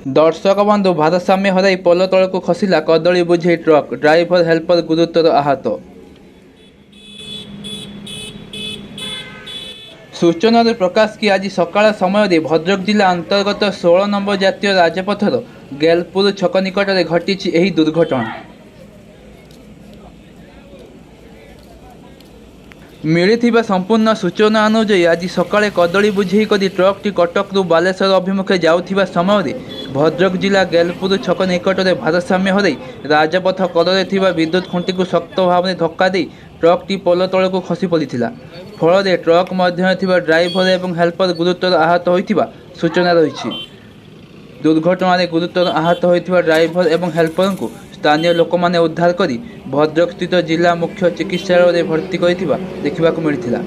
दर्शक बंधु भारसाम्य हराई पोल तल को खसला कदली बोझे ट्रक ड्राइवर हेल्पर गुरुतर आहत। सूचना प्रकाश कि आज सकाळ समय भद्रक जिला अंतर्गत 16 नंबर जातीय राजपथर गेलपुर छक निकट में घटी दुर्घटना। मिली संपूर्ण सूचना अनुजाई आज सकाळे कदली बुझे करी ट्रकटी कटकू बालेश्वर अभिमुखे जाऊथिबा समय भद्रक जिला गेलपुर छक निकट में भारसाम्य हराई राजपथ कड़े थिबा विद्युत खुंटी को शक्त भाव में धक्का दे ट्रकटी पोल तल को खसी पड़ा। फल ट्रक मध्य ड्राइवर और हेल्पर गुरुतर आहत होइथिबा सूचना रही। दुर्घटन गुरुतर आहत होइथिबा ड्राइवर और हेल्पर को स्थानीय लोक मैंने उद्धार कर भद्रक स्थित जिला मुख्य चिकित्सालय भर्ती करथिबा देखिबाकु मिलिथिला।